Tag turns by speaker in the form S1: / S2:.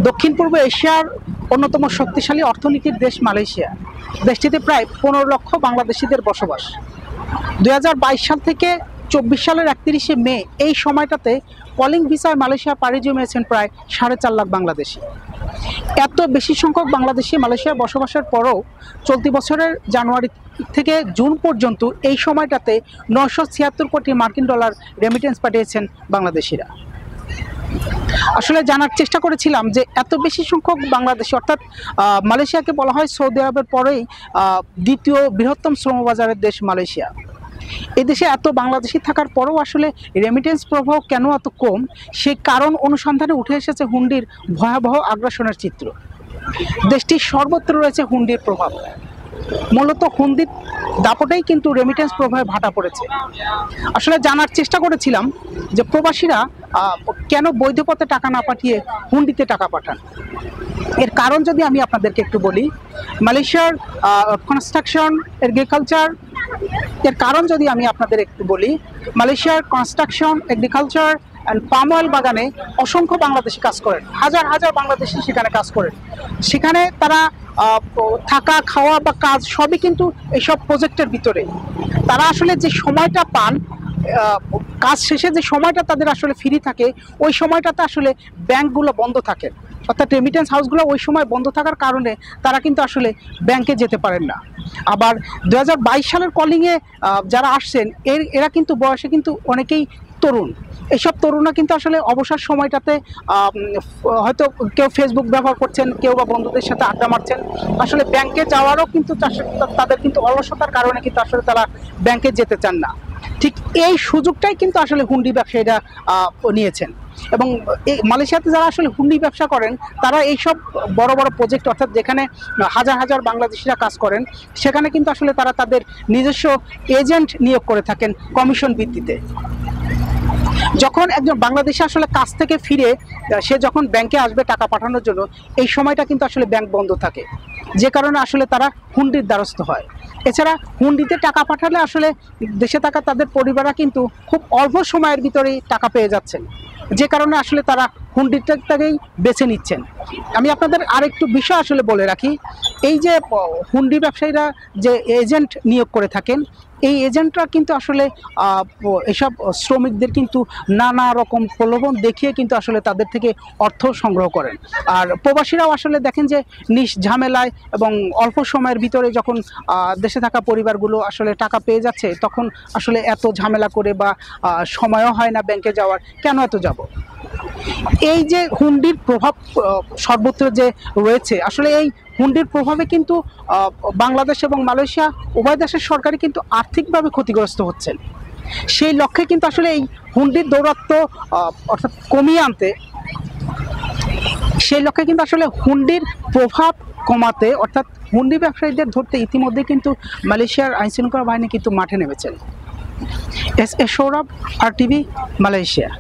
S1: দক্ষিণ পূর্ব এশিয়ার অন্যতম শক্তিশালী অর্থনীতির দেশ মালয়েশিয়া। দেশটিতে প্রায় 15 লক্ষ বাংলাদেশিদের বসবাস। 2022 সাল থেকে 24 সালের 31শে মে এই সময়টাতে কলিং ভিসায় মালয়েশিয়া পাড়ি জমিয়েছেন প্রায় 4.5 লাখ বাংলাদেশি। এত বেশি সংখ্যক বাংলাদেশি মালয়েশিয়ায় বসবাসের পরও চলতি বছরের জানুয়ারি থেকে জুন পর্যন্ত এই সময়টাতে 976 কোটি মার্কিন ডলার রেমিটেন্স পাঠিয়েছেন বাংলাদেশিরা। আসলে জানার চেষ্টা করেছিলাম যে এত বেশি সংখ্যক বাংলাদেশি, অর্থাৎ মালয়েশিয়াকে বলা হয় সৌদি আরবের পরেই দ্বিতীয় বৃহত্তম শ্রমবাজারের দেশ মালয়েশিয়া। এই দেশে এত বাংলাদেশি থাকার পরেও আসলে রেমিটেন্স প্রবাহ কেন এত কম, সেই কারণ অনুসন্ধানে উঠে এসেছে হুন্ডির ভয়াবহ আগ্রাসনের চিত্র। দেশটির সর্বত্র রয়েছে হুন্ডির প্রভাব। মূলত হুন্ডির দাপটেই কিন্তু রেমিটেন্স প্রবাহে ভাটা পড়েছে। আসলে জানার চেষ্টা করেছিলাম যে প্রবাসীরা কেন বৈধ পথে টাকা না পাঠিয়ে হুন্ডিতে টাকা পাঠান। এর কারণ যদি আমি আপনাদেরকে একটু বলি, মালয়েশিয়ার কনস্ট্রাকশন, এগ্রিকালচার, এর কারণ যদি আমি আপনাদের একটু বলি, মালয়েশিয়ার construction, agriculture and palm oil বাগানে অসংখ্য বাংলাদেশি কাজ করেন। হাজার হাজার বাংলাদেশি সেখানে কাজ করেন। সেখানে তারা থাকা, খাওয়া বা কাজ সবই কিন্তু এইসব প্রজেক্টের ভিতরে। তারা আসলে যে সময়টা পান, কাজ শেষে যে সময়টা তাদের আসলে ফ্রি থাকে, ওই সময়টাতে আসলে ব্যাংকগুলো বন্ধ থাকে, অর্থাৎ রেমিটেন্স হাউসগুলো ওই সময় বন্ধ থাকার কারণে তারা কিন্তু আসলে ব্যাংকে যেতে পারেন না। আবার 2022 সালের কলিংয়ে যারা আসছেন এরা কিন্তু বয়সে কিন্তু অনেকেই তরুণ। এইসব তরুণরা কিন্তু আসলে অবসর সময়টাতে হয়তো কেউ ফেসবুক ব্যবহার করছেন, কেউ বা বন্ধুদের সাথে আড্ডা মারছেন। আসলে ব্যাংকে যাওয়ারও কিন্তু তাদের কিন্তু অলসতার কারণে কিন্তু আসলে তারা ব্যাংকে যেতে চান না। ঠিক এই সুযোগটাই কিন্তু আসলে হুন্ডি ব্যবসায়ীরা নিয়েছেন। এবং এই মালয়েশিয়াতে যারা আসলে হুন্ডি ব্যবসা করেন, তারা এইসব বড় বড় প্রজেক্ট, অর্থাৎ যেখানে হাজার হাজার বাংলাদেশিরা কাজ করেন, সেখানে কিন্তু আসলে তারা তাদের নিজস্ব এজেন্ট নিয়োগ করে থাকেন কমিশন ভিত্তিতে। যখন একজন বাংলাদেশি আসলে কাজ থেকে ফিরে সে যখন ব্যাংকে আসবে টাকা পাঠানোর জন্য, এই সময়টা কিন্তু আসলে ব্যাংক বন্ধ থাকে, যে কারণে আসলে তারা হুন্ডির দ্বারস্থ হয়। এছাড়া হুন্ডিতে টাকা পাঠালে আসলে দেশে থাকা তাদের পরিবাররা কিন্তু খুব অল্প সময়ের ভিতরেই টাকা পেয়ে যাচ্ছেন, যে কারণে আসলে তারা হুন্ডিটাকেই বেছে নিচ্ছেন। আমি আপনাদের আরেকটু বিষয় আসলে বলে রাখি, এই যে হুন্ডি ব্যবসায়ীরা যে এজেন্ট নিয়োগ করে থাকেন, এই এজেন্টরা কিন্তু আসলে এসব শ্রমিকদের কিন্তু নানা রকম প্রলোভন দেখিয়ে কিন্তু আসলে তাদের থেকে অর্থ সংগ্রহ করেন। আর প্রবাসীরাও আসলে দেখেন যে নিঃঝামেলায় এবং অল্প সময়ের ভিতরে যখন দেশে থাকা পরিবারগুলো আসলে টাকা পেয়ে যাচ্ছে, তখন আসলে এত ঝামেলা করে বা সময়ও হয় না ব্যাংকে যাওয়ার, কেন এত যাব। এই যে হুন্ডির প্রভাব সর্বত্র যে রয়েছে, আসলে এই হুন্ডির প্রভাবে কিন্তু বাংলাদেশ এবং মালয়েশিয়া উভয় দেশের সরকারই কিন্তু আর্থিকভাবে ক্ষতিগ্রস্ত হচ্ছেন। সেই লক্ষ্যে কিন্তু আসলে এই হুন্ডির দৌরাত্ম্য অর্থাৎ কমিয়ে আনতে, সেই লক্ষ্যে কিন্তু আসলে হুন্ডির প্রভাব কমাতে, অর্থাৎ হুন্ডি ব্যবসায়ীদের ধরতে ইতিমধ্যে কিন্তু মালয়েশিয়ার আইনশৃঙ্খলা বাহিনী কিন্তু মাঠে নেমেছেন। S A Sourav, RTV, Malaysia.